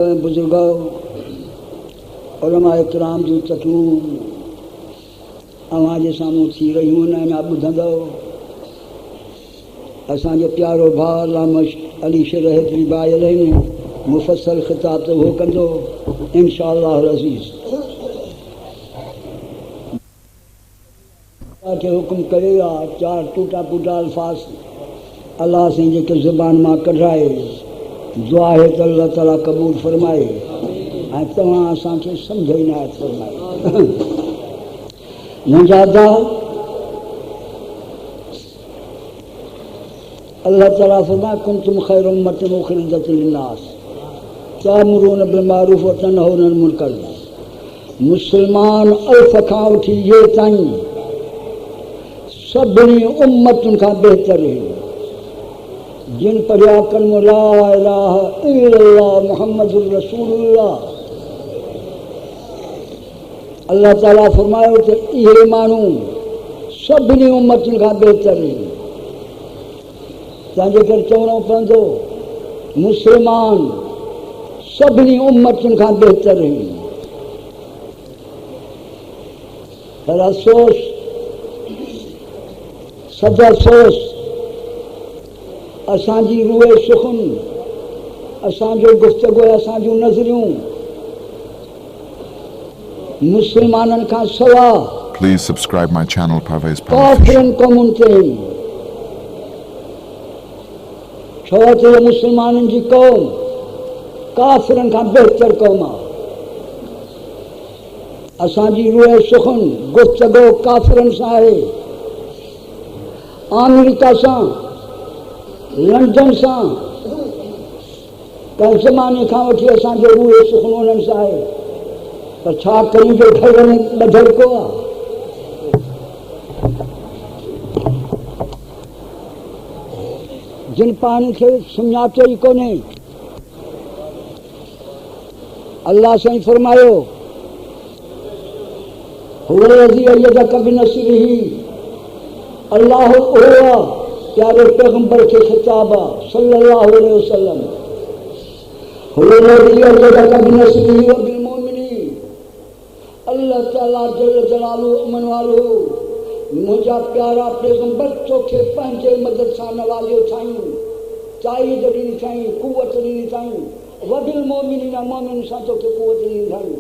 बुजुर्गों उलमाए किराम जूं चकियूं अवां जे साम्हूं थी रहियूं आहिनि। अञा ॿुधंदो असांजो प्यारो भाउ अल्लामा अली शेर हेतिरी बायल आहिनि। मुफ़सल ख़िताब त उहो कंदो इंशाअल्लाह अज़ीज़। खे हुकुम करे आहे चार टूटा फूटा अल्फाज़ अल्लाह साईं जेके ज़ुबान मां कढाए दुआ है तो अल्लाह ताला कबूल फरमाए ऐं तव्हां असांखे सम्झ इनायत फरमाए। मुंहिंजा दाव अल्लाह ताला फरमाए कुंतुम खैर उम्मतिन उखरिजत लिन्नास तामुरून बिल मारूफ व तनहौना अनिल मुनकर। मुस्लमान अल्फ खां वठी ये ताईं सभिनी उम्मतुनि खां बहितर आहिनि। जिन पढ़िया कलमो ला इलाहा इल्लल्लाह मुहम्मदुर रसूलुल्लाह, अल्लाह ताला फरमायो त इहे माण्हू सभिनी उम्मतुनि खां बहितर आहिनि। तंहिंजे करे चवणो पवंदो मुस्लमान सभिनी उम्मतुनि खां बहितर आहिनि। पर अफ़सोस सद अफ़सोस असांजी रूए सुखुन असांजो गुफ़्तगू असांजूं नज़रियूं मुस्लमाननि खां सवा Please subscribe my channel Parvez काफ़िरनि क़ौमुनि ते आहिनि। छो त मुस्लमाननि जी क़ौम काफ़िरनि खां बहितर क़ौम आहे। असांजी रूए सुखुन गुफ़्तगू काफ़िरनि सां आहे। अमेरिका सां लंडन सां कंहिं ज़माने खां वठी असांजो रूए सुखुन उन्हनि सां आहे। पर छा कयूं जो घर में ॿधल को आहे। जिन पाण खे सुञातो ई कोन्हे अल्लाह साईं फरमायो हुवल्लज़ी अय्यदक बिनस्रिही, अल्लाह उहो आहे प्यारे पैगंबर के खिताब सल्लल्लाहु अलैहि वसल्लम हुवल्लज़ी अय्यदक बिनस्रिही व बिल मोमिनीन। अल्लाह ताला जल जलालुहु अमन वालो मुंहिंजा प्यारा पैगंबर तोखे पंहिंजे मदद सां नवाज़ियो अथई, ताईद ॾिनी अथई, कुवत ॾिनी अथई। व बिल मोमिनीन मोमिन सां तोखे कुवत ॾिनी अथई।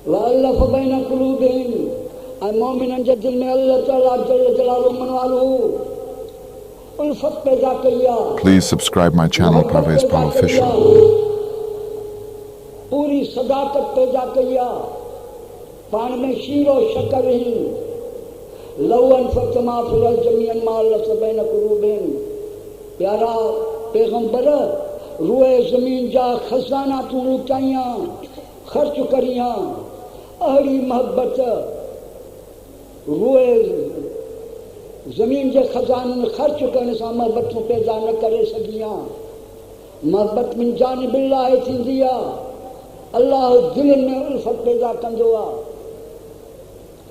व अल्लफ़ बैन क़ुलूबिहिम, ऐं मोमिननि जे दिलि में अल्लाह ताला जल जलालुहु अमन वालो उल्फत पैदा कई आहे। Please subscribe my channel Parvez Paul Official. पूरी सदाकत पैदा कई आहे। पाण में शीरो शकर आहिनि। लवन फतमा फिरल जमीअन माल बैन क़ुलूबिहिम। प्यारा पैगंबर रूए ज़मीन जा खज़ाना तूं लुटाइयां ख़र्च करियां। अहिड़ी मोहब्बत रूए ज़मीन जे खज़ाननि ख़र्च करण सां मोहबतूं पैदा न करे सघियां। मोहबत मिन जानिबिल्लाह थींदी आहे। अल्लाह दिलनि में उल्फत पैदा कंदो आहे।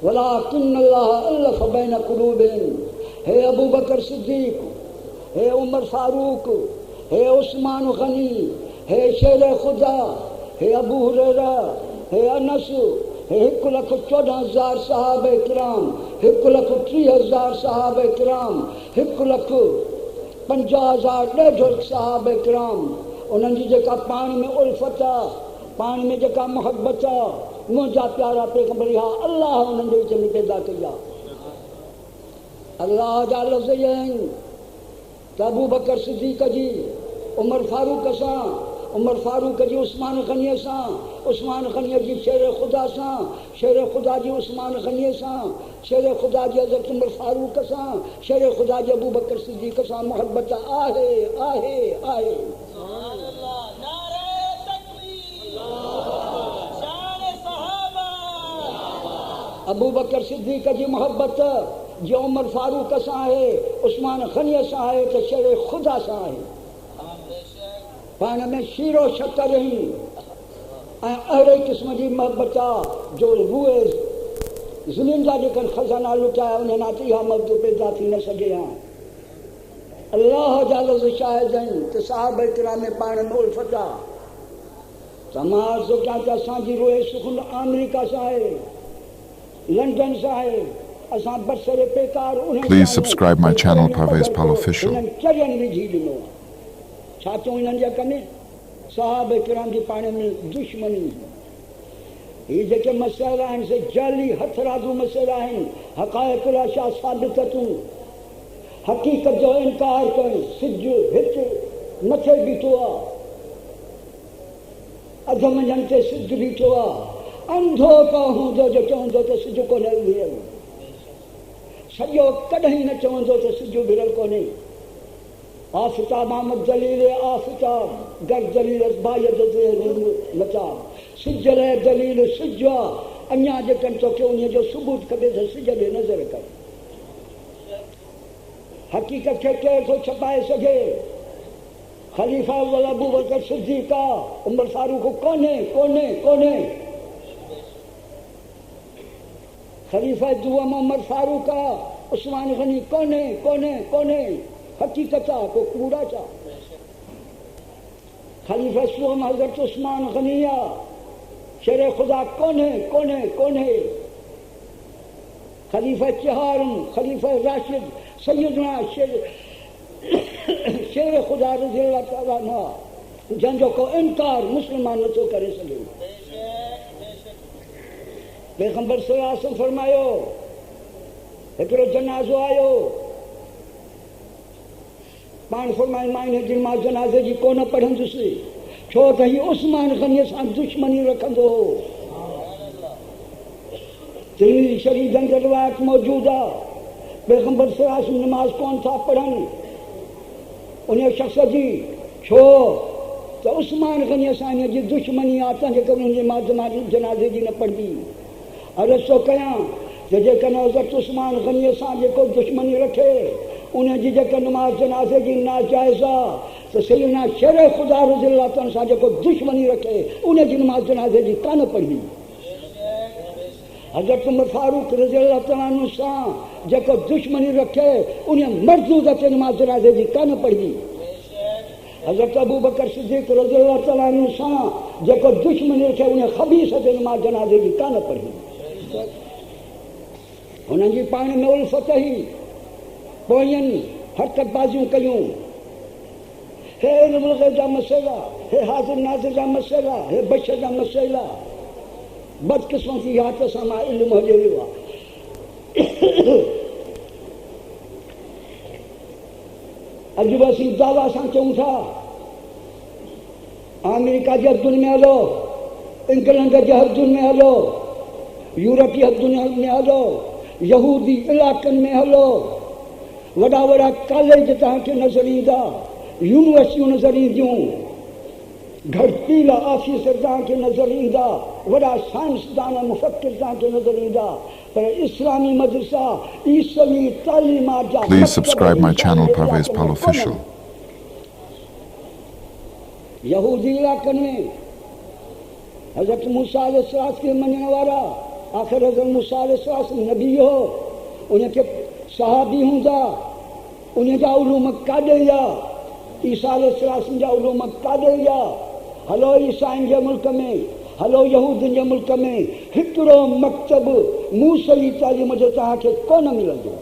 वलाकिन्नल्लाह अल्लफ़ बैन क़ुलूबिहिम। हे अबू बकर सिद्दीक़, हे उमर फारूक, हे उस्मान गनी, हे शेर खुदा, हे अबू हुरैरा, हे अनस, हे 1,14,000 सहाबे किराम, 1,30,000 सहाबे किराम, 1,50,000 ॾेढ सहाबे किराम। उन्हनि जी जेका पाण में उल्फत आहे, पाण में जेका मोहब्बत आहे, मुंहिंजा प्यारा पैगंबर हा अल्लाह उन्हनि जे विच में पैदा कई आहे। अल्लाह जा लफ़्ज़ इहे आहिनि त अबू बकर सिद्दीक़ जी उमर फारूक सां, उमर फारूक जी उस्मान गनीअ सां, उस्मान गनीअ जी शेर खुदा सां, शेर खुदा जी उस्मान गनीअ सां, शेर खुदा जी हज़रत उमर फारूक सां, शेर खुदा जी अबू बकर सिद्दीक़ सां मोहब्बत आहे आहे आहे। अबू बकर सिद्दीक़ जी मोहब्बत जो उमर फारूक सां आहे, उस्मान गनीअ सां आहे त शेर खुदा सां आहे। पाण में शीरो शकर आहिनि ऐं अहिड़े क़िस्म जी मोहब्बत आहे जो रूए ज़मीन जा जेके खज़ाना लुटाया उन्हनि वटि इहा मोहबत पैदा थी न सघे हा। अल्लाह जा लफ़्ज़ शाहिद आहिनि त सहाबा किराम में पाण में उल्फत आहे। समाज जो क्या असांजी रोए सुखुन अमेरिका से आहे, लंडन से आहे, असां बसर बेकार Please subscribe my channel Parvez Pal Official. चरियनि में जी ॾिनो आहे। छा चऊं हिननि जे कमु सहाबा किराम जी पाण में दुश्मनी। ये जेके मसइला आहिनि से जाली हथरादू मसइला आहिनि, हक़ाइक़ लाशा साबिततूं, हक़ीक़त जो इनकार कनि। सिज हिते मथे बीठो आहे, अधु मंझंदि ते सिज बीठो आहे। अंधो का हूंदो जो चवंदो त सिज कोन्हे भिड़ियल, सॼो कॾहिं न चवंदो त सिज भिड़ियल कोन्हे। आफ़ताब अहमद दलील आफ़ताब गर दलील मचाब, सिज लाइ दलील सिज आहे। अञा जेकॾहिं तोखे उन जो सबूत खपे त सिज ॾे नज़र कर। हक़ीक़त खे केरु थो छपाए सघे? ख़लीफ़ा अबू बकर सिद्दीक़ आहे, उमर फारूक कोन्हे कोन्हे कोन्हे। ख़लीफ़ा दुआम उमर फारूक आहे, उस्मान गनी कोन्हे कोन्हे कोन्हे। हक़ीक़त आहे को कूड़ा छा? ख़लीफ़ा सुवम हज़रत उस्मान गनी आहे, शेर ख़ुदा कोन्हे कोन्हे कोन्हे। ख़लीफ़ा चहारम, ख़लीफ़ा राशिद सैयदना शेर ख़ुदा रज़ी अल्लाह ताला अन्हु, जंहिंजो को इनकार मुस्लमान नथो करे सघे। पैगंबर सल्लल्लाहु अलैहि वसल्लम फरमायो, हिकिड़ो जनाज़ो आयो, पाण फरमाए मां हिन दिन मां जनाज़े जी कोन पढ़ंदुसि, छो त हीउ उस्मान गनीअ सां दुश्मनी रखंदो हो। तिरमिज़ी शरीफ़ जे अंदरि रिवायत मौजूद आहे, पैगंबर सल्लल्लाहु अलैहि वसल्लम नमाज़ कोन था पढ़नि उन शख़्स जी, छो त उस्मान गनीअ सां हिन जी दुश्मनी आहे, तंहिंजे करे हुनजी मां जनाज़े जी न पढ़ंदी। अर्ज़ु थो कयां त जेकॾहिं हज़रत उस्मान गनीअ सां जेको दुश्मनी रखे उन जी जेका नमाज़ जनाज़े जी नाजाइज़ आहे, त सैयदना शेर ख़ुदा रज़ी अल्लाह ताला सां जेको दुश्मनी रखे उन जी नमाज़ जनाज़े जी कान पढ़ंदी। हज़रत उमर फारूक रज़ी अल्लाह ताला अन्हु सां जेको दुश्मनी रखे उन मर्दूद ते नमाज़ जनाज़े जी कान पढ़ंदी। हज़रत अबू बकर सिद्दीक़ रज़ी अल्लाह ताला अन्हु सां जेको दुश्मनी रखे उन ख़बीस ते नमाज़ जनाज़े जी कान पढ़ंदी। हुननि जी पाण में उल्फत ई पोयनि हरकतबाज़ियूं कयूं। हे इल्मुल ग़ैब जा मसइला, हे हाज़िर नाज़िर जा मसइला, हे बशर जा मसइला। बदकिस्मती इहा त असां मां इल्मु हली वियो आहे। अॼु बि असीं दावा सां चऊं था अमेरिका जे हदुनि में हलो, इंग्लैंड जे हदुनि में हलो, यूरोपी हदुनि में हलो, यहूदी इलाइक़नि में हलो, वॾा वॾा कॉलेज तव्हांखे नज़र ईंदा, यूनिवर्सिटियूं नज़र ईंदियूं, घड़तीला ऑफिसर तव्हांखे नज़र ईंदा, वॾा साइंसदान मुफ़क्किर तव्हांखे नज़र ईंदा, पर इस्लामी मदरसा ईसवी तालीमात जा Please subscribe my channel Parvez Pal Official. यहूदी इलाइक़नि में हज़रत मूसा अलैहिस्सलाम खे मञण वारा, आख़िर हज़रत मूसा अलैहिस्सलाम नबी हो, उनखे सहाबी हूंदा, उन जा उलूम काॾे या ईसा अलैहिस्सलाम जा उलूम काॾे या। हलो ईसाइनि जे मुल्क में, हलो यहूदियुनि जे मुल्क में हिकिड़ो मकतब मूसवी तालीम जो तव्हांखे कोन मिलंदो।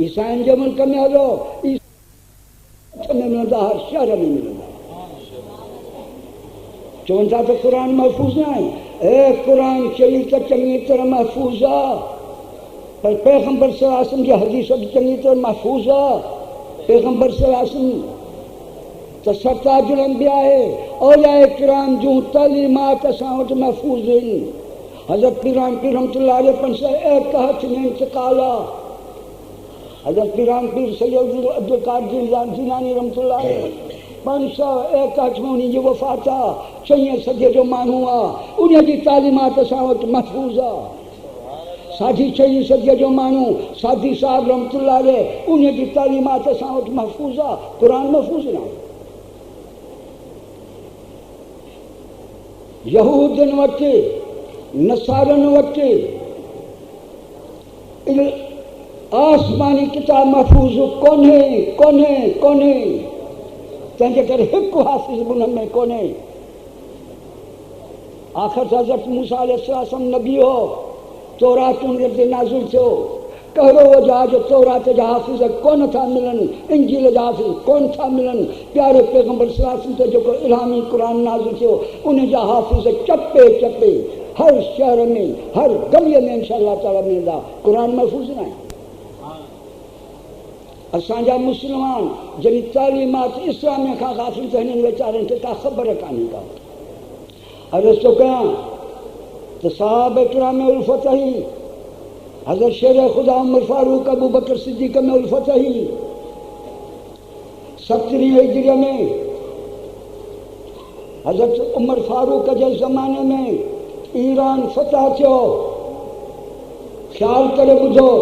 ईसाइनि जे मुल्क में हलो, में मिलंदा, हर शहर में मिलंदा। चवनि था त क़ुर महफ़ूज़ न आहे। ए क़ुर शरीफ़ त चङी तरह महफ़ूज़ आहे, पर पैगंबर सल्लल्लाहु अलैहि वसल्लम जी हदीस बि चङी तरह महफ़ूज़ आहे। पैगंबर सल्लल्लाहु अलैहि वसल्लम त सरताजुल अंबिया आहे, औलिया किराम जूं तालीमात असां वटि महफ़ूज़ आहिनि। हज़रत पीरान पीर रहमतुल्लाह अलैह 501 में इंतकाल आहे। हज़रत पीरान पीर सैयद अब्दुल कादिर जीलानी रहमतुल्लाह अलैह 501 में उन्ही जी वफ़ात आहे। 6 सदी जो माण्हू आहे, उन जी तालीमात असां वटि महफ़ूज़ आहे। साढी 6 सदी जो माण्हू साधी साहिब रहमतुल्लाह अलैह, उन जी तालीमात असां वटि महफ़ूज़ आहे। क़ुर महफ़ूज़ न आहे। यहूदियुनि वटि, नसारनि वटि आसमानी किताब महफूज़ कोन्हे कोन्हे कोन्हे तंहिंजे करे हिकु हाफ़िज़ उन में कोन्हे। आख़िर हज़रत मूसा अलैहिस्सलाम नबी हो, तौरात उन ते नाज़िल थियो, कहिड़ो वजह जो तौरात जा हाफ़िज़ कोन था मिलनि, इंजील जा हाफ़िज़ कोन था मिलनि। प्यारे पैगंबर सल्लल्लाहु अलैहि वसल्लम ते जेको इल्हामी क़ुर नाज़िल थियो उन जा हाफ़िज़ चपे चपे हर शहर में हर गलीअ में इंशाअल्लाह ताला मिलंदा। क़ुर महफ़ूज़ न आहे। असांजा मुस्लमान जॾहिं तालीमात इस्लाम खां गाफ़िल त हिननि वीचारनि खे का ख़बर कान्हे का। अर्ज़ु थो कयां त सहाबा किराम में उल्फ़त हुई, हज़रत शेर ख़ुदा उमर फारूक अबू बकर सिद्दीक़ में उल्फ़त हुई। 70 हिजरी में हज़रत उमर फारूक जे ज़माने में ईरान फ़तह थियो। ख़्याल करे ॿुधो,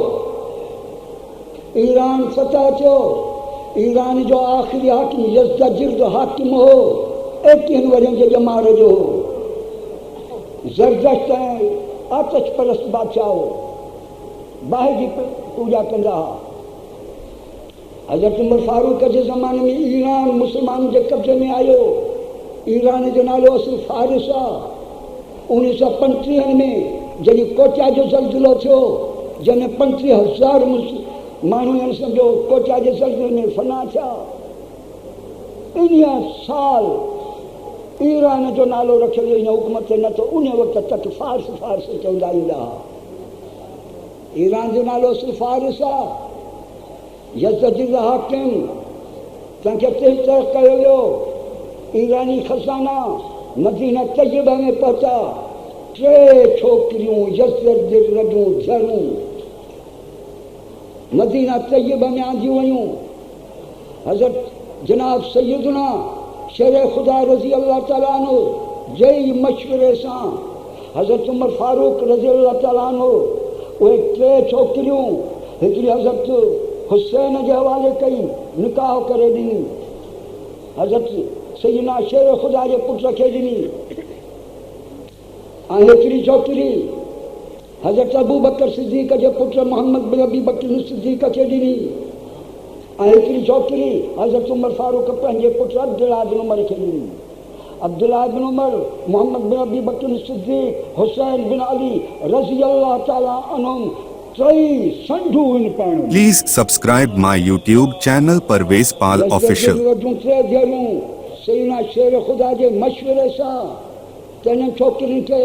ईरान फ़तह थियो। ईरान जो आख़िरी हाकिम यज़्दाजिर्द हाकिम हो, 21 वरियनि जे ॼमार जो हो। ज़रदश्त ऐं आतश परस्त बादशाह हो, बाहि जी पूजा कंदा हुआ। हज़रत उमर फारूक जे ज़माने में ईरान मुस्लमान जे कब्ज़े में आयो। ईरान जो नालो असुल फारिस आहे। 1935 में जॾहिं कोचा जो ज़ल्ज़िलो थियो, जंहिंमें 35,000 माण्हू सम्झो कोचा जे ज़ल्ज़िले में फना थिया। इन साल ईरान जो नालो रखियो वियो इन हुकूमत न त उन वक़्त तक फारस फारस चवंदा ईंदा हुआ। ईरान जो नालो सिर्फ़ फारिस आहे। यज़्दाजिर्द हाकिम तंहिंखे तहक़ीक़ कयो वियो। ईरानी खज़ाना मदीना तय्यबा में पहुता। 3 छोकिरियूं यज़्दाजिर्दूं धीअरूं मदीना तय्यबा में आंदियूं वयूं। हज़रत जनाब सैयदना शेर ख़ुदा रज़ी अल्लाह ताला अन्हु जे मशवरे सां हज़रत उमर फारूक रज़ी अल्लाह ताला अन्हु उहे 3 छोकिरियूं हिकिड़ी हज़रत हुसैन जे हवाले कई, निकाह करे ॾिनी। हज़रत सैयदना शेर ख़ुदा जे पुट खे ॾिनी। ऐं हिकिड़ी छोकिरी हज़रत अबू बकर सिद्दीक़ जे पुट मोहम्मद बिन अबी बकर सिद्दीक़ खे ॾिनी। ऐं हिकिड़ी छोकिरी हज़रत उमर फारूक पंहिंजे पुट अब्दुल्लाह बिन उमर खे ॾिनी। अब्दुल्लाह बिन उमर, मोहम्मद बिन अबी बकर सिद्दीक़, हुसैन बिन अली रज़ी अल्लाह ताला अन्हुम 3 संढू इन पाण। Please subscribe my YouTube channel Parvez Pal official. सैयदना शेर ख़ुदा जे मशवरे सां तंहिं छोकिरियुनि खे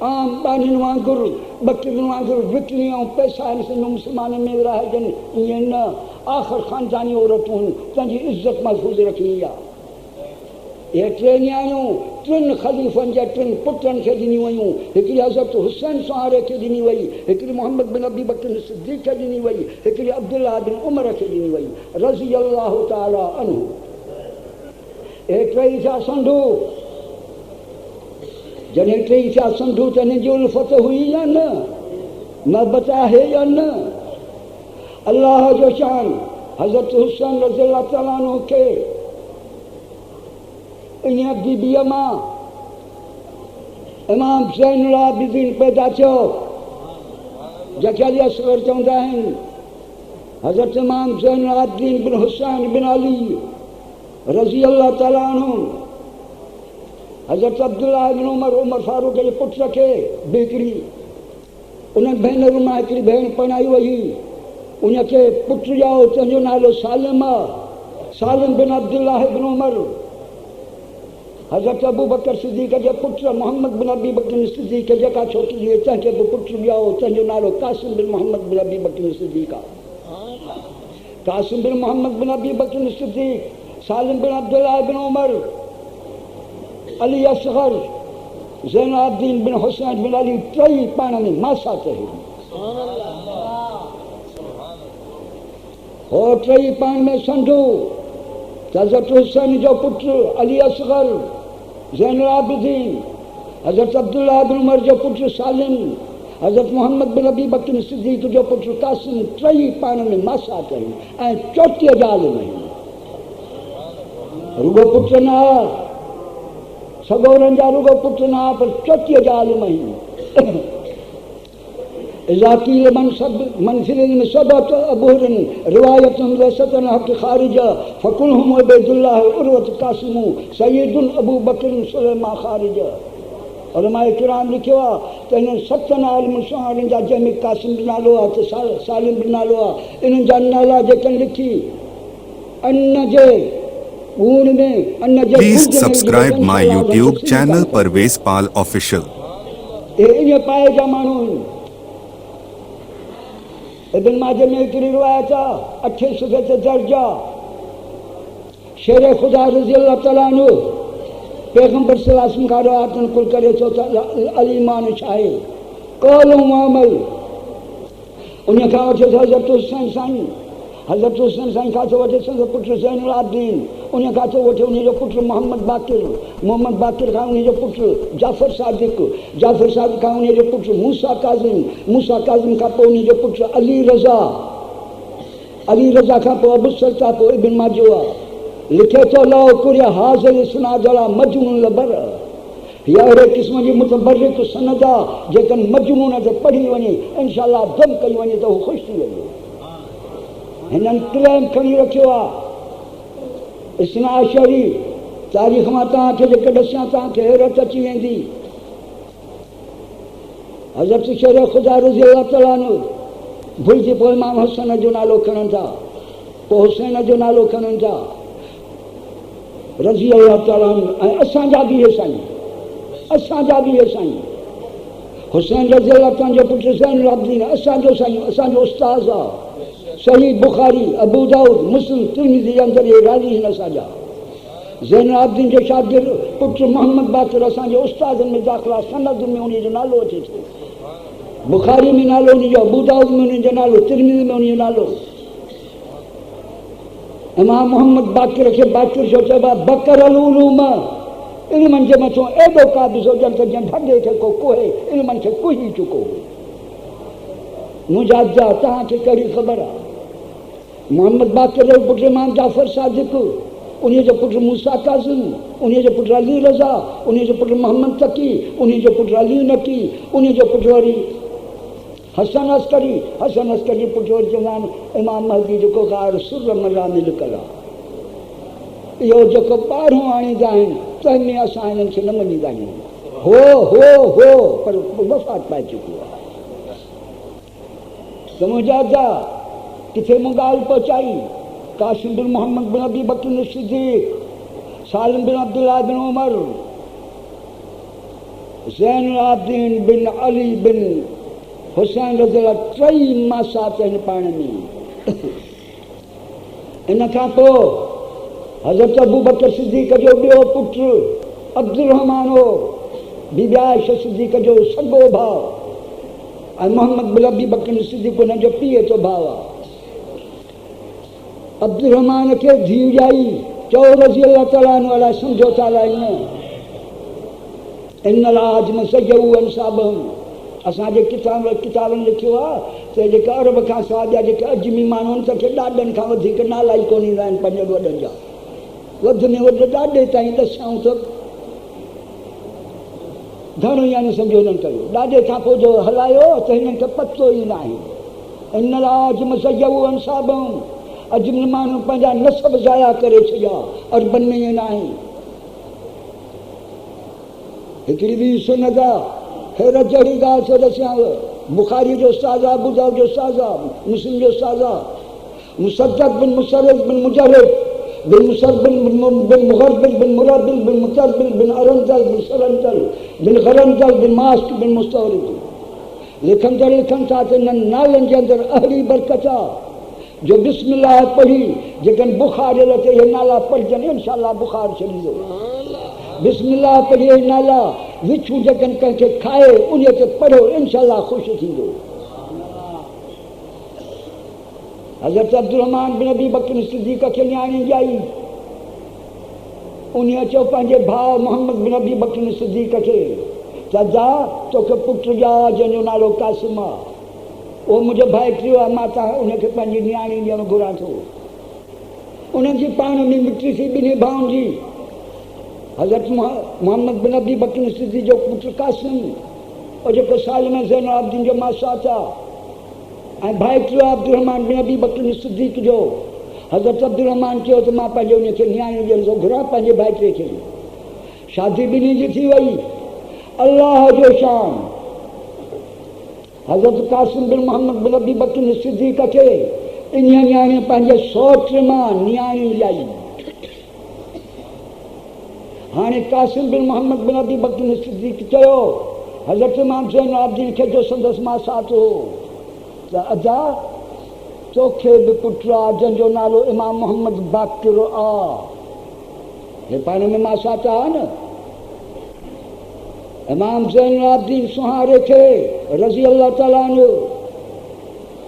आम बानियुनि वांगुरु बकरियुनि वांगुरु विकिणी ऐं पैसा हिन मुस्लमाननि में विराइजनि, ईअं न। आख़िर ख़ानदानी औरतूं पंहिंजी इज़त महफ़ूज़ रखी आहे। इहे 3 न्याणियूं 3 ख़लीफ़नि जे 3 पुटनि खे ॾिनियूं वयूं। हिकिड़ी हज़रत हुसैन सुहारे खे ॾिनी वई, हिकिड़ी मोहम्मद बिन अबी बकर सिद्दीक़ खे ॾिनी वई, हिकिड़ी अब्दुल्लाह बिन उमर खे ॾिनी वई रज़ी अल्लाह ताला अन्हु। हे 3 थिया संढू। जॾहिं 3 थिया संढू त हिननि जी उल्फ़त हुई या न, महबत आहे या न? अल्लाह जो शान हज़रत हुसैन रज़ी अल्लाह ताला अन्हु खे इन बीबीअ मां इमाम ज़ैनुल आबिदीन पैदा थियो, जंहिंखे अली असग़र चवंदा आहिनि। हज़रत इमाम ज़ैनुल आबिदीन बिन हुसैन बिन अली रज़ी अल्लाह ताला अन्हु हज़रत अब्दुल्लाह बिन उमर, उमर फारूक जे पुट खे बिकिड़ी। उन्हनि भेनरुनि मां हिकिड़ी भेण परिणाई वई, उनखे पुट ॼाओ, तंहिंजो नालो सालिम आहे। सालिम बिन अब्दुल्लाह बिन उमर। हज़रत अबू बकर सिद्दीक़ जे पुट मोहम्मद बिन अबी बकर सिद्दीक़ जेका छोकिरी हुई तंहिंखे बि पुट ॼाओ, तंहिंजो नालो कासिम बिन मोहम्मद बिन अबी बकर सिद्दीक़ आहे। कासिम बिन मोहम्मद बिन अबी बकर सिद्दीक़, सालिम बिन अब्दुल्लाह बिन उमर, अली असग़र, ज़ैनुल आबिदीन बिन हुसैन बिन अली 3 पाण में मासा थे। हो 3 पाण में संढू। हज़रत हुसैन जो पुटु अली असग़र ज़ैनुल आबिदीन, हज़रत अब्दुल्लाह बिन उमर जो पुटु सालिम, हज़रत मोहम्मद बिन अबी बकर सिद्दीक़ जो पुटु कासिम, 3 पाण में मासा थे ऐं 34 ज़ाल में। रुगो पुट न सगोरनि जा रुगो पुट न, पर 34 ज़ाल में। इज़ाकील मनफिलिन में सबत अबूरन रिवायतुन वसतन हक खारिजा फकुलहुम उबैदुल्लाह उर्वत कासिमु सय्यदुन अबू बकर सुलेमा खारिजा। उलमाए किराम लिखियो आहे त इन्हनि 7 आलिम सुहारनि जा जंहिंमें कासिम बि नालो आहे त सालिम बि नालो आहे। इन्हनि जा नाला जेकनि लिखी अन्न जे ऊण में अन्न जे Please subscribe my YouTube channel Parvez Pal Official. इन पाए जा माण्हू आहिनि। इब्न माजे में हिकिड़ी रिवायत आहे 8 सुफ़े ते दर्ज आहे। शेर ख़ुदा रज़ी अल्लाह तआला अन्हु पैगंबर सल्लल्लाहु अलैहि वसल्लम खां रिवायत नक़ुल करे थो त अलीमान छा आहे क़ौल व अमल। उन खां वठी हज़रत हुसैन साईं खां थो वठी संदसि पुटु ज़ैनुल आबिदीन, उन खां थो वठी उन जो पुटु मोहम्मद बाक़िर खां उन जो पुटु जाफ़र सादिक़ खां उन जो पुटु मूसा काज़िम खां पोइ उन जो पुटु अली रज़ा खां पोइ अबू सल्ता पोइ इब्न माजो आहे। लिखे थो लो कुरिया हाज़िल सुनादला मजनून लबर। हीअ अहिड़े क़िस्म जी मुतबर्रिक सनद आहे जेकॾहिं मजनून ते पढ़ी वञे इंशाअल्लाह दम कई वञे त हू ख़ुशि थी वेंदो। हिननि क्लेम खणी रखियो आहे इस्ना अशरी तारीख़ मां तव्हांखे जेके ॾसियां तव्हांखे हैरत अची वेंदी। हज़रत शेर ख़ुदा रज़ी अल्लाह तआला अन्हु भुलिजी पोइ इमाम हसन जो नालो खणनि था, पोइ हुसैन जो नालो खणनि था रज़ी अल्लाह तआला अन्हु। ऐं असांजा बि इहे साईं हुसैन रज़ी अल्लाह तआला जो पुटु ज़ैनुल आबिदीन असांजो साईं, असांजो उस्ताद आहे। सही बुखारी अबू दाऊद मुस्लिम तिरमिज़ी अंदरि इहे राज़ी आहिनि असांजा। ज़ैनुल आबिदीन जो शागिर्द पुटु मोहम्मद बाक़िर असांजे उस्तादनि में दाख़िला सनद में उन जो नालो अचे थो। बुखारी में नालो उन जो, अबू दाऊद में उन जो नालो, तिरमिज़ी में उन जो नालो। इमाम मोहम्मद बाक़िर खे बाक़िर छो चइबो आहे? बकर उलूम इल्मनि जे मथां एॾो क़ाबिज़ हुजनि त जीअं ढॻे खे को कोहे इल्मनि खे कुही चुको हो। मुंहिंजा तव्हांखे कहिड़ी ख़बर आहे? मोहम्मद बाक़िर जो पुटु इमाम जाफ़र सादिक़, उन जो पुटु मूसा काज़िम, उन जो पुटु अली रज़ा, उन जो पुटु मोहम्मद तकी, उन जो पुटु अली नकी, उन जो पुटु वरी हसन अस्करी पुटु वरी चवंदा आहिनि इमाम महदी जेको ग़ार सुर मरा में लिकल आहे। इहो जेको ॿारहों आणींदा आहिनि तंहिंमें असां हिननि खे न मञींदा आहियूं। हो पर वफ़ात पाए चुको आहे। त मुंहिंजा किथे मूं ॻाल्हि पहुचाई? कासिम बिन मोहम्मद बिन अबी बकर सिद्दीक़, सालिम बिन अब्दुल्लाह बिन उमर, ज़ैनुल आबिदीन बिन अली बिन हुसैन रज़ी अल्लाह 3 मासात आहिनि पाण में। इन खां पोइ हज़रत अबू बकर सिद्दीक़ जो ॿियो पुटु अब्दुल रहमान हो, बीबी आयशा सिद्दीक़ जो सॻो भाउ, ऐं मोहम्मद बिन अबी बकर सिद्दीक़ हुन जो पीउ जो भाउ आहे। अब्दुल रहमान खे धीउ ॼाई, चओ रज़ी अल्लाह तआला अन्हु अलाए सम्झो था अलाए इन लाज़िम सय्यउ अंसाबहम। असांजे किताबनि लिखियो आहे त जेके अरब खां सवाइ ॿिया जेके अजमी माण्हू आहिनि त ॾाॾनि खां वधीक नाला ई कोन ईंदा आहिनि। 5 वॾनि जा वधि में वधि ॾाॾे ताईं ॾसियाऊं त घणो यानी सम्झो हुननि कयो। ॾाॾे खां पोइ जो हलायो त हिननि खे पतो ई न आहे। इन लाज़िम सय्यउ अंसाबहम। अजमी माण्हू पंहिंजा नसब ज़ाया करे छॾिया, अरबनि में ईअं न आहे। हिकिड़ी ॿी सुनत आहे, हैरत जहिड़ी ॻाल्हि थो ॾसियांव। बुखारी जो उस्ताद आहे, अबू दाऊद जो उस्ताद आहे, मुस्लिम जो उस्ताद आहे। मुसद्दक़ बिन मुसर्रिफ बिन मुजर्रिफ बिन मुसर्बिल बिन मुगर्बिल बिन मुरबिल बिन मुतरबिल बिन अरंजल बिन सरंजल बिन गरंजल बिन मास्क बिन मुस्तवरिद। लिखनि था त इन्हनि नालनि जे अंदरि अहिड़ी बरकत आहे जो बिस्मिल्लाह पढ़ी जेकॾहिं बुखार अचे इहे नाला पढ़जनि इंशाअल्लाह बुखार छॾींदो। बिस्मिल्लाह पढ़ी इहे नाला विछूं जेकॾहिं कंहिंखे खाए उन ते पढ़ो इंशाअल्लाह ख़ुशि थींदो। हज़रत अब्दुल रहमान बिन अबी बकर सिद्दीक़ खे न्याणी ॼाई। उन चयो पंहिंजे भाउ मोहम्मद बिन अबी बकर सिद्दीक़ खे त जा तोखे पुटु ॼा जंहिंजो नालो कासिम आहे, उहो मुंहिंजो भाइटियो आहे, मां तव्हां उनखे पंहिंजी न्याणी ॾियणु घुरां थो। उन्हनि जी पाण में मिटी थी ॿिन्ही भाउनि जी। हज़रत मोहम्मद बिन अबी बकर सिद्दीक़ जो पुटु कासिम और जेको सालिम ज़ैनुल आबिदीन जो मासात आहे, ऐं भाइटियो अब्दुर्रहमान बिन अबी बकर सिद्दीक़ जो हज़रत अब्दुर्रहमान चयो त मां पंहिंजे उनखे न्याणी ॾियण थो घुरां पंहिंजे भाइटे खे। शादी ॿिन्ही जी थी वई। अल्लाह जो शान हज़रत कासिम बिन मोहम्मद बिन अबी बकर सिद्दीक़ खे इन न्याणी पंहिंजे सौट मां न्याणी ॼाई। हाणे कासिम बिन मोहम्मद बिन अबी बकर सिद्दीक़ चयो हज़रत इमाम ज़ैन आबिदीन खे जो संदसि मां साथ हो त अजा तोखे बि पुटु आहे जंहिंजो नालो इमाम मोहम्मद बाक़िर आहे। हे पाण में मां साथ आहे न। इमाम ज़ैन आबिदीन सुहारे खे रज़ी अल्लाह ताला अन्हु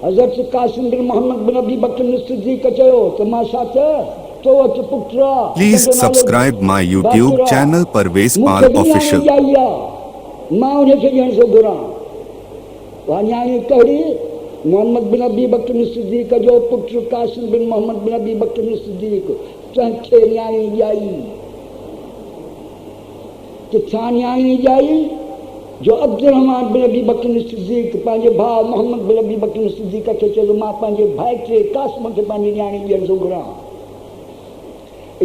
हज़रत कासिम बिन मोहम्मद बिन अबी बकर सिद्दीक़ चयो त मां साथ तो वटि पुटु आहे। Please subscribe my YouTube channel Parvez Pal Official. मां उनखे ॾियण थो घुरां। उहा न्याणी कहिड़ी? मोहम्मद बिन अबी बकर सिद्दीक़ जो पुटु कासिम बिन मोहम्मद बिन अबी बकर सिद्दीक़ तंहिंखे न्याणी ॼाई। किथां न्याणी ॼाई? जो अब्दुर्रहमान बिन अबी बकर सिद्दीक़ पंहिंजे भाउ मोहम्मद बिन अबी बकर सिद्दीक़ खे चयो मां पंहिंजे भाइटे कासिम खे पंहिंजी न्याणी ॾियण थो घुरां।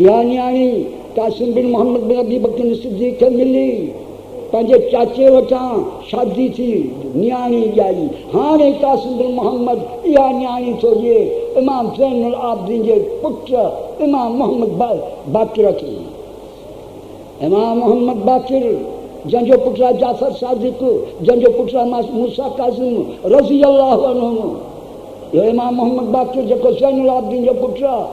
इहा न्याणी कासिम बिन मोहम्मद बिन अबी बकर सिद्दीक़ खे मिली पंहिंजे चाचे वटां शादी थी न्याणी ॼाई। हाणे कासिम बिन मोहम्मद इहा न्याणी थो ॾिए इमाम ज़ैनुल आबिदीन जे पुटु इमाम मोहम्मद बाक़िर खे। इमाम मोहम्मद बाक़िर जंहिंजो पुटु आहे जाफ़र सादिक, जंहिंजो पुटु आहे मूसा कासिम रज़ी अल्लाह अन्हु। इहो इमाम मोहम्मद बाक़िर जेको ज़ैनुल आबिदीन जो पुटु आहे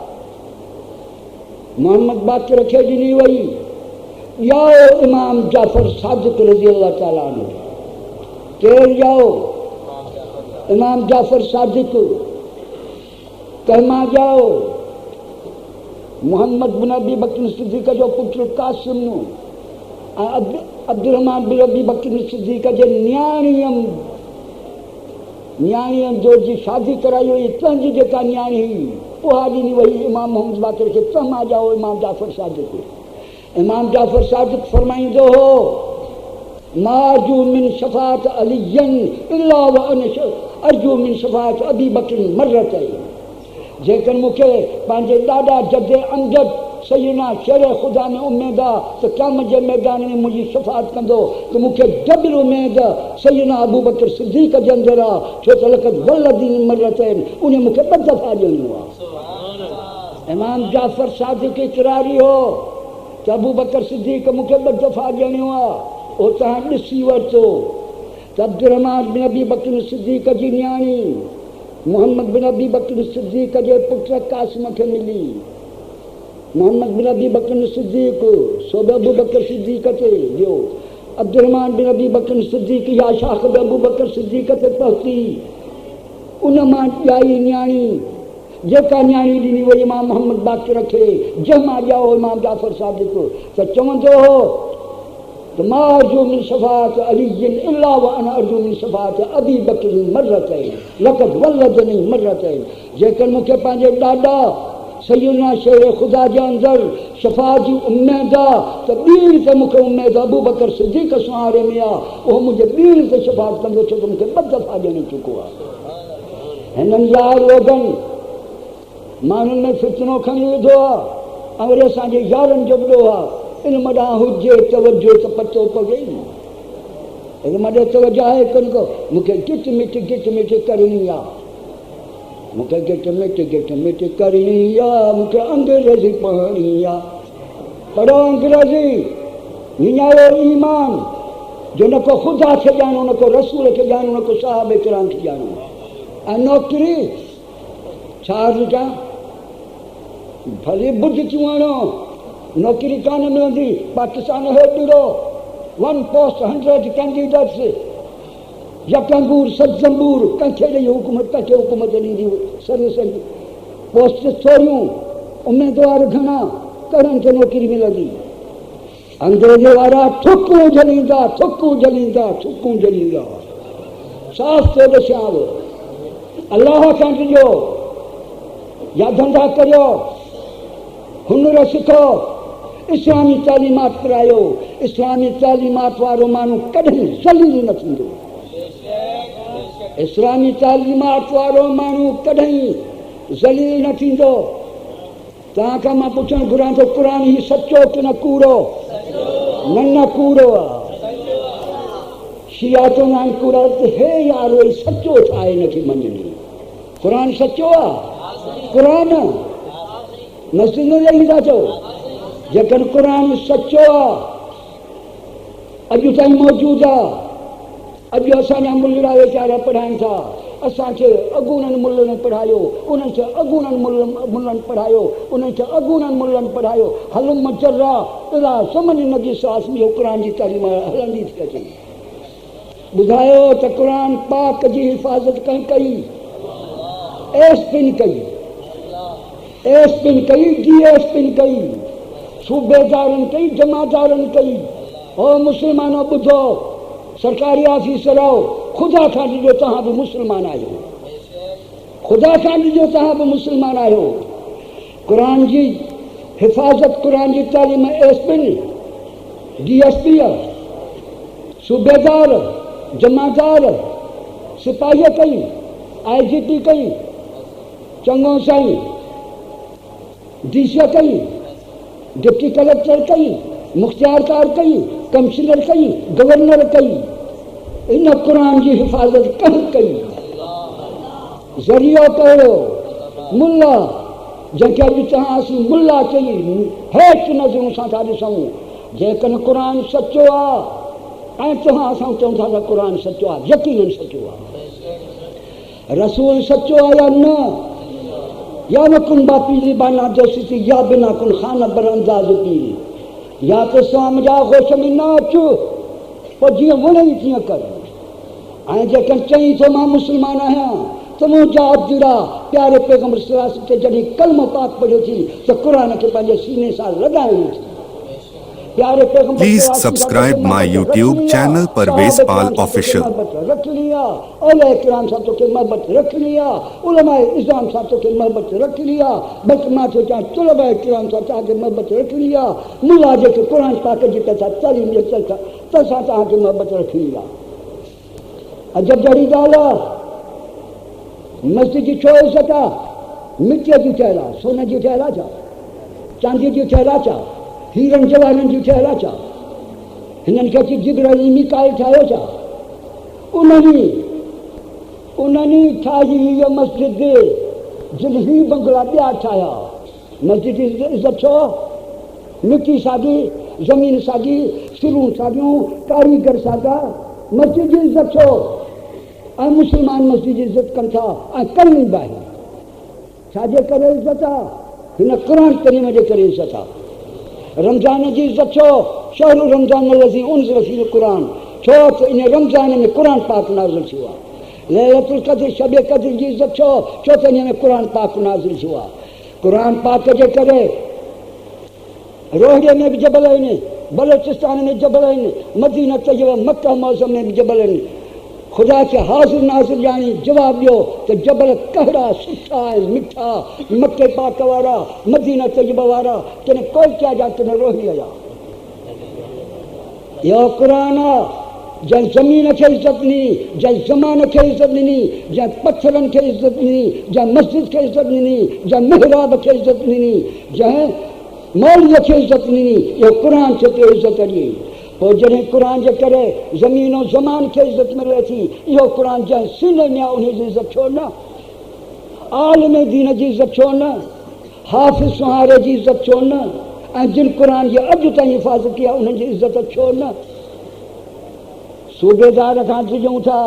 मोहम्मद बाक़िर खे ॾिनी वई। जाओ इमाम जाफ़र सादिक रज़ी अल्लाह ताला अन्हु। केरु जाओ? इमाम जाफ़र सादिक। कहमा जाओ मोहम्मद बिन अबी बकर सिद्दीक़ जो पुटु कासिम ऐं अब्दुर्रहमान बिन अबी बकर सिद्दीक़ जे न्याणीअ जो जी शादी कराई हुई तंहिंजी जेका न्याणी हुई उहा ॾिनी वई इमाम मोहम्मद बाक़िर खे। तव्हां जाओ इमाम जाफ़र सादिक। इमाम जाफ़र सादिक फरमाईंदो हो मारजू मिन शफ़ाअत अलीयन इल्ला व अना अर्जू मिन शफ़ाअत अबी बकर मर्रतैन। जेकर मूंखे पंहिंजे ॾाॾा जदे अमजद सैयदना शेर ख़ुदा में उमेद आहे त क़यामत जे मैदान में मुंहिंजी शफ़ाअत कंदो त मूंखे डबल उमेद सैयदना अबू बकर सिद्दीक़ जे अंदरि आहे छो त लक़द वल्लदीन मर्रतैन उन मूंखे ॿ दफ़ा ॾियणो आहे। इमाम जाफ़र सादिक इक़रारी हो त अबू बकर सिद्दीक़ मूंखे ॿ दफ़ा ॾियणो आहे। उहो तव्हां ॾिसी वरितो त अब्दुर्रहमान बिन अबी बकर सिद्दीक़ जी न्याणी मोहम्मद बिन अबी बकर सिद्दीक़ जे पुटु कासिम खे मिली। मोहम्मद बिन अबी बकर सिद्दीक़ सो बि अबू बकर सिद्दीक़ ते ॾियो। अब्दुर्रहमान बिन अबी बकर सिद्दीक़ या शाख़ बि अबू बकर सिद्दीक़ ते पहुती। उन मां ॼाई न्याणी जेका न्याणी ॾिनी वई इमाम मोहम्मद बाक़िर खे जंहिंमां ॼाओ इमाम जाफ़र सादिक त चवंदो हो त मां अर्जू मिन शफ़ाअत अलीयन इल्ला व अना अर्जू मिन शफ़ाअत अबी बकर मर्रतैन लक़द वल्लदनी मर्रतैन। जेकर मूंखे पंहिंजे ॾाॾा सैयदना शेर ख़ुदा जे अंदरि शफ़ाअत जी उमेद आहे त ॿीं ते मूंखे उमेद अबू बकर सिद्दीक़ सुहारे में आहे उहो मुंहिंजे ॿीं ते शफ़ाअत कंदो छो त मूंखे ॿ दफ़ा ॾियणी चुको आहे। हिननि जा लोगनि माण्हुनि में फितनो खणी विधो आहे ऐं वरी असांजे यारनि जो वॾो आहे इन मॾां हुजे तवजो त पतो पवे इन मॾे तवजो आहे कोन को मूंखे गिट मिट करणी आहे मूंखे गिट मिट करणी आहे मूंखे अंग्रेज़ी पढ़णी आहे। पढ़ो अंग्रेज़ी विञायो ईमान जो न को ख़ुदा खे ॼाणो न को रसूल खे ॼाणो न को साहिब किराम खे ॼाणो। ऐं नौकिरी छा अर्ज़ु कयां भली बुध थियूं आणो नौकिरी कान मिलंदी। पाकिस्तान हेठि ॾिनो 1 post 100 कैंडिडेट्स यकंगूर सतजंबूर कंहिंखे ॾेई हुकूमत कंहिंखे हुकूमत ॾींदी सर्विस पोस्ट थोरियूं उमेदवार घणा कहिड़नि खे नौकिरी मिलंदी। अंग्रेज वारा थुकूं जलींदा साफ़ थो ॾिसांव। अलाह खां ॾिजो या धंधा करियो हुनर सिखो इस्लामी तालीमात करायो। इस्लामी तालीमात वारो माण्हू कॾहिं ज़लील न थींदो। इस्लामी तालीमात वारो माण्हू कॾहिं ज़लील न थींदो। तव्हां खां मां पुछणु घुरां थो, क़ुर ही सचो की न कूड़ो? न कूड़ो आहे। शिया चवंदा आहिनि कूड़ा, हे यार वरी सचो छा आहे हिनखे मञणी? क़ुर सचो आहे? क़ुर मस्जिद में वेही था चओ? जेकॾहिं क़ुर सचो आहे, अॼु ताईं मौजूदु आहे, अॼु असांजा मुल्ला वीचारा पढ़ाइनि था, असांखे अॻूणनि मुल्लनि पढ़ायो, उन्हनि खे अॻूणनि मुल्लनि पढ़ायो, उन्हनि खे अॻूणनि मुल्लनि पढ़ायो। हलुम मजर्रा इला समझ नगी सास में क़ुर जी तालीम हलंदी थी अचे। ॿुधायो त क़ुर पाक जी हिफ़ाज़त कंहिं कई? एसपिन कई, एसपिन कई, डीएसपिन कई, सूबेदारनि कई, जमादारनि कई। ओ मुस्लमानो ॿुधो, सरकारी ऑफिसर आओ, ख़ुदा खां ॾिजो तव्हां बि मुस्लमान आहियो, ख़ुदा खां ॾिजो तव्हां बि मुस्लमान आहियो। क़ुर जी हिफ़ाज़त, क़ुर जी तालीम एसपिन, डीएसपी, सूबेदार, जमादार, सिपाहीअ कई, आईजीपी कई, चङो साईं डीसी कई, डिप्टी कलेक्टर कई, मुख्तियारकार कई, कमिश्नर कई, गवर्नर कई। इन क़ुर जी हिफ़ाज़त कंहिं कई? ज़रियो कयो मुल्ला, जंहिंखे अॼु तव्हां असीं मुल्ला चई हेठि नज़रूं सां था ॾिसूं। जेकॾहिं क़ुर सचो आहे ऐं तव्हां असां चऊं था त क़ुर सचो आहे, यकीनन सचो आहे। रसूल सचो आहे या न? या वकुन बापी बाना जोशी या बिना कुन खान बर अंदाज़ पी, या त स्वाम जा होश में न अचु, पोइ जीअं वणे तीअं कर। ऐं जेकॾहिं चई थो मां मुस्लमान आहियां त मुंहिंजा अब्दुरा प्यारे पैगम्बर सल्लल्लाहु अलैहि वसल्लम जॾहिं कलमो पाक पढ़ियो थी त क़ुर खे पंहिंजे सीने सां लॻाइणो थी। Please subscribe my YouTube channel Parvez Pal Official. रख लिया औलिया किराम सां तोखे मोहबत रख लिया, उलमा इस्लाम सां तोखे मोहबत रख लिया, बल्कि मां थो चवां तुलबा किराम सां तव्हांखे मोहबत रख लिया, मुला जेके क़ुर पाक जी कथा तालीम जे तंहिंसां तव्हांखे मोहबत रख लिया। अजब जहिड़ी ॻाल्हि आहे, मस्जिद जी छो इज़त आहे? मिटीअ जी ठहियल आहे, सोन जी ठहियल आहे छा? चांदी जी ठहियल आहे छा? हीरनि जवाहरनि जी ठहियल आहे छा? हिननि खे अची जिब्राइल मीकाइल ठाहियो छा? उन्हनि ठाही हीअ मस्जिद, जिन ही बंगला ॿिया ठाहिया। मस्जिद जी इज़त छो? मिटी साॻी, ज़मीन साॻी, सिरूं साॻियूं, कारीगर साॻा, मस्जिद जी इज़त छो? ऐं मुस्लमान मस्जिद जी इज़त कनि था ऐं करणी बि आहे। छाजे करे इज़त आहे? हिन क़ुर करीम जे करे इज़त आहे। रमज़ान जी इज़त छो? शहरु रमज़ान लज़ी उनज़िल फ़ीह क़ुर, छो त इन रमज़ान में क़ुर पाक नाज़िल थियो आहे। लैलतुल क़द्र, शब क़द्र जी इज़त छो? छो त इन में क़ुर पाक नाज़िल थियो आहे। क़ुर पाक जे करे रोहड़े में बि जबल आहिनि, बलोचिस्तान में जबल आहिनि, मदीना तैयबा मक्का मौज़म में बि जबल आहिनि। ख़ुदा खे हाज़िर नाज़िर ॼाणी जवाबु ॾियो त जबल कहिड़ा सुठा ऐं मिठा, मके पाक वारा, मदीना तैयबा वारा, किन कोलकिया जा किन रोहड़ीअ जा। इहो क़ुर आहे जंहिं ज़मीन खे इज़त ॾिनी, जंहिं ज़मान खे इज़त ॾिनी, जंहिं पथरनि खे इज़त ॾिनी, जंहिं मस्जिद खे इज़त ॾिनी, जंहिं महराब खे इज़त ॾिनी, जंहिं मौलीअ खे इज़त ॾिनी, इहो क़ुर खे ते इज़त ॾिनी। पोइ जॾहिं क़ुर जे करे ज़मीन ऐं ज़मान खे इज़त मिले थी, इहो क़ुर जंहिं सीने में आहे उन जी इज़त छो न? आलिम दीन जी इज़त छो न? हाफ़िज़ सुहारे जी इज़त छो न? ऐं जिन क़ुर जी अॼु ताईं हिफ़ाज़त कई आहे उन्हनि जी इज़त छो न? सूबेदार खां डिॼूं था,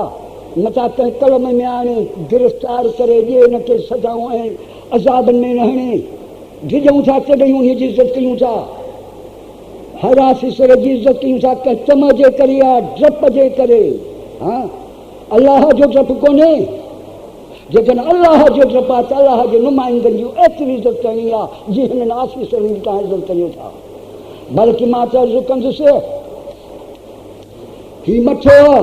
मथां कंहिं कलम में आणे गिरफ़्तार करे ॾिए हिनखे सज़ाऊं ऐं अज़ाबनि में न हणे, डिॼूं था तॾहिं उन जी इज़त कयूं था। हर ऑफिसर जी इज़त कयूं था कंहिं तम जे करे या डप जे करे। हा, अलाह जो डपु कोन्हे। जेकॾहिं अलाह जो डपु आहे त अलाह जे नुमाइंदनि जी एतिरी इज़त करणी आहे जीअं हिननि ऑफिसरनि जी तव्हां इज़त करियो था। बल्कि मां त अर्ज़ु कंदुसि, ही मथो आहे,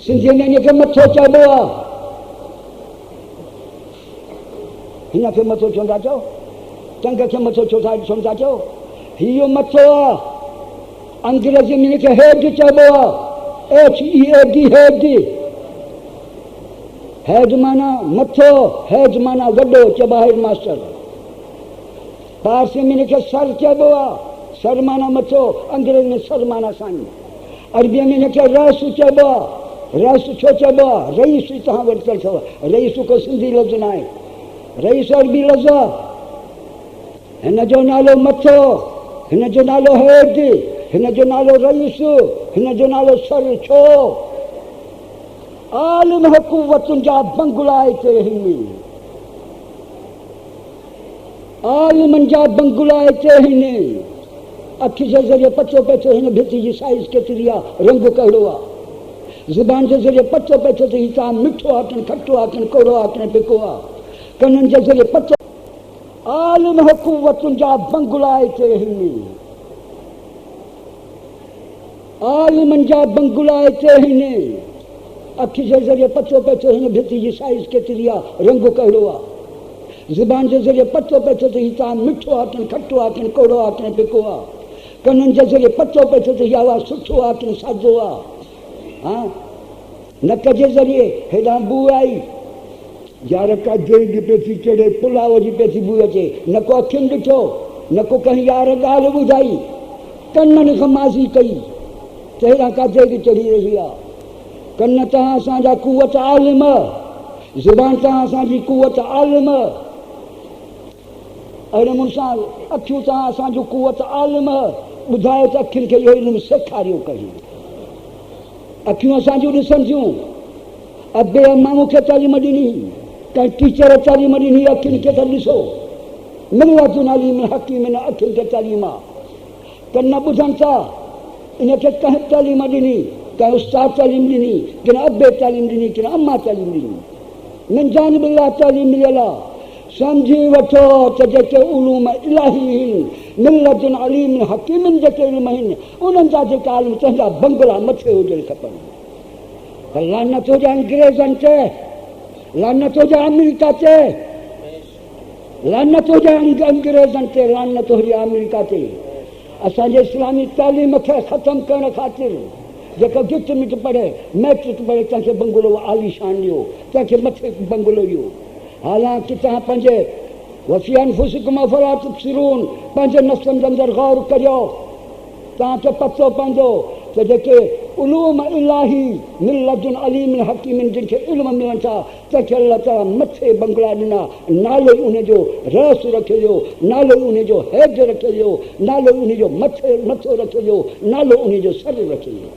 सिंधीअ में हिनखे मथो चइबो आहे। हिनखे मथो छो था चओ? टंग खे मथो छो था चओ? हीअ मथो आहे। अंग्रेज़ी में हिनखे हेड चइबो आहे, HEAD, हेड। हैज माना मथो, हैज माना वॾो चइबो आहे मास्टर। पारसी में हिनखे सर चइबो आहे, सर माना मथो, अंग्रेज़ में सर माना साईं। अरबीअ में हिनखे रस चइबो आहे। रस छो चइबो आहे? रईस तव्हां वरितलु अथव। रईस को सिंधी लफ़्ज़ न आहे, रईस अरबी लफ़्ज़ आहे। हिन जो नालो मथो, हिन जो नालो हेड, हिन जो नालो रईस, हिन जो नालो सर। छो? आलिम हुकूमतुनि जा बंगला हिते आहिनि, आलिमनि जा बंगला हिते आहिनि। अखि जे ज़रिए पतो पए थो हिन भिति जी साइज़ केतिरी आहे, रंग कहिड़ो आहे। ज़ुबान जे ज़रिए पतो पए थो त हीउ तव्हां मिठो आहे कि खटो आहे कि कौड़ो आहे कि फिको आहे। कननि जे ज़रिए पतो। आलिम हुकूमतुनि जा बंगला हिते आहिनि, आलिमनि जा बंगला हिते आहिनि। अखि जे ज़रिए पतो पए थो हिन भिति जी साइज़ केतिरी आहे, रंग कहिड़ो आहे। ज़ुबान जे ज़रिए पतो पए थो त हीउ तव्हां मिठो आहे कि खटो आहे कि कौड़ो आहे कि फिको आहे। कननि जे ज़रिए पतो पए थो त हीउ आवाज़ु सुठो आहे कि सादो आहे। हा, नक जे ज़रिए हेॾां बू आई, यार का जेड़ पे थी चढ़े, पुलाव जी पे थी बू अचे। न को अखियुनि ॾिठो, न को कंहिं यार ॻाल्हि ॿुधाई, कननि खमाज़ी कई त हेॾां का जेड़ चढ़ी रही आहे। कन तव्हां असांजा कुवत आलिम, ज़ुबान तव्हां असांजी कुवत आलिम। अहिड़े मुड़सां अखियूं तव्हां असांजूं कुवत आलिम। ॿुधायो त अखियुनि खे इहो इल्मु सेखारियो कयूं। अखियूं असांजूं ॾिसनि थियूं। अबे अम्मा मूंखे तालीम ॾिनी, कंहिं टीचर तालीम ॾिनी, अखियुनि खे त ॾिसो। मिलतुन अलीम हकीम, अखियुनि खे तालीम आहे। कन ॿुधनि था, इनखे कंहिं तालीम ॾिनी, कंहिं उस्ताद तालीम ॾिनी, किन अबे तालीम ॾिनी, किन अम्मा तालीम ॾिनी। मिन जानिबिल्लाह तालीम मिलियल आहे। सम्झी वठो त जेके उलूम इलाही आहिनि, मिलतुन अलीम हकीम जेके इल्म आहिनि, उन्हनि जा जेका आलिम तंहिंजा बंगला मथे हुजणु खपनि। लानत हुजे अंग्रेज़नि ते, लानत हुजे अमेरिका ते, लानत हुजे अंग्रेज़नि ते, लानत हुजे अमेरिका ते। असांजे इस्लामी तालीम खे ख़तमु करण ख़ातिर जेको गिट मिट पढ़े, मैट्रिक पढ़े, तंहिंखे बंगलो आलीशान ॾियो, तंहिंखे मथे बंगलो ॾियो। हालांकि तव्हां पंहिंजे वफ़ी अनफुसिकुम फला तुबसिरून, पंहिंजे नफ़्सनि जे अंदरि गौर करियो। तव्हांखे पतो पवंदो त जेके उलूम इलाही मिलतुन अलीम हकीम जिनखे इल्म मिलनि था, तंहिंखे अल्लाह ताला मथे बंगला ॾिना। नालो ई उनजो रस रखियो, नालो ई उनजो हैज रखियो, नालो ई उनजो मथो रखियो, नालो उनजो सर रखियो।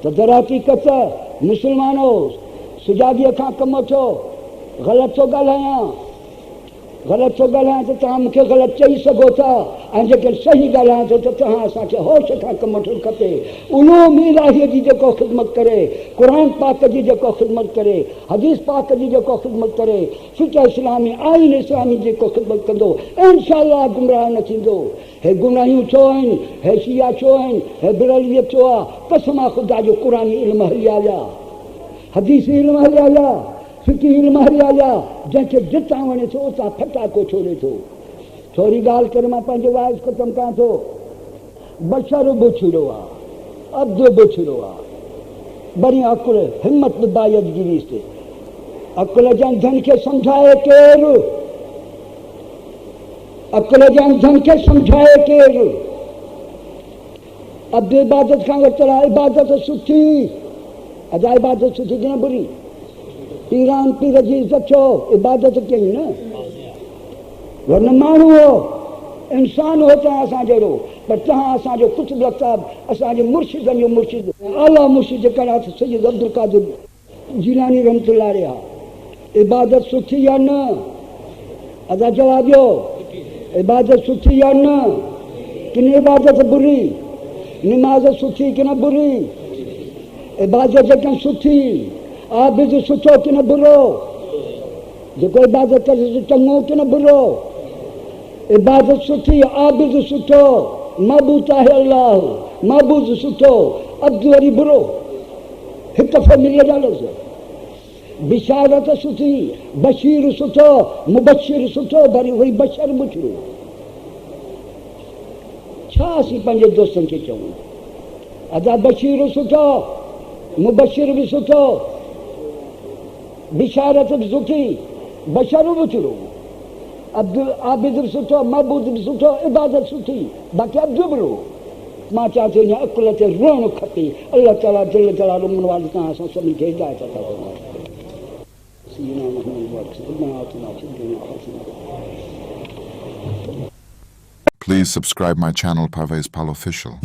त दराती कत मुस्लमानो सुजाॻीअ खां कमु वठो। ग़लति थो ॻाल्हायां, ग़लति थो ॻाल्हायां त तव्हां मूंखे ग़लति चई सघो था, ऐं जेके सही ॻाल्हायां थो त तव्हां असांखे होश खां कमु वठणु खपे। उलूम इलाहीअ जी जेको ख़िदमत करे, क़ुर पाक जी जेको ख़िदमत करे, हदीस पाक जी जेको ख़िदमत करे, फिक़ह इस्लामी, आइन इस्लामी जेको ख़िदमत कंदो, इंशाअल्लाह गुमराह न थींदो। हे गुमराहियूं छो आहिनि, हे शिया छो आहिनि, हे बिरलियत छो आहे? कसम ख़ुदा जो क़ुरानी इल्म हली आया, हदीसी इल्म हली आया, फिकी इल्म हली आया। जंहिंखे जितां वणे थो उतां फटाको छोड़े थो। थोरी ॻाल्हि करे मां पंहिंजो वाइस ख़तमु कयां थो। बशर बुछड़ो आहे, अब्द बुछड़ो आहे, बड़ी अकुल हिम्मत बायदगिरी से। अकुल जे अंधनि खे सम्झाए केरु, अकुल जे अंधनि खे सम्झाए केरु। अब्द इबादत खां वरितल आहे, इबादत सुठी, अदा इबादत सुठी की न बुरी। पीरान पीर जी इज़त छो, इबादत कई न, वरना माण्हू हो, इंसान हो तव्हां असां जहिड़ो। पर तव्हां असांजो कुतुब लक़ाब, असांजे मुर्शिदनि जो मुर्शिद, आला मुर्शिद जेका सैयद अब्दुल क़ादिर जीलानी रहमतुल्लाह अलैह। इबादत सुठी या न? अदा जवाब ॾियो, इबादत सुठी या न? किन इबादत बुरी? निमाज़ सुठी की न बुरी? इबादत जेका सुठी, आबिद सुठो की न बुरो? जेको इबादत करे चङो की न बुरो? इबादत सुठी, आबिद सुठो, महबूद आहे अल्लाह, महबूद सुठो, अब्द वरी बुरो। हिकु फैमिलीअ जा लफ़्ज़। बिशारत सुठी, बशीर सुठो, मुबशिर सुठो, वरी वरी बशर बुछड़ो। छा असीं पंहिंजे दोस्तनि खे चऊं? अदा बशीर सुठो, मुबशिर बि सुठो, बिशारत बि सुठी बशर बि सुठो अब्दुल आबिद बि सुठो महबूद बि सुठो इबादत सुठी बाक़ी अब्दु बि मां चवां थो हिन अकुल ते रोअणु खपे अलाह ताला जल जलालुहु मुनवाल खां असां सभिनी खे हिदायत अता फरमाए सीना मोहम्मद रब्बना आतिना फिद दुनिया हसनह Please subscribe my channel Parvez Pal Official.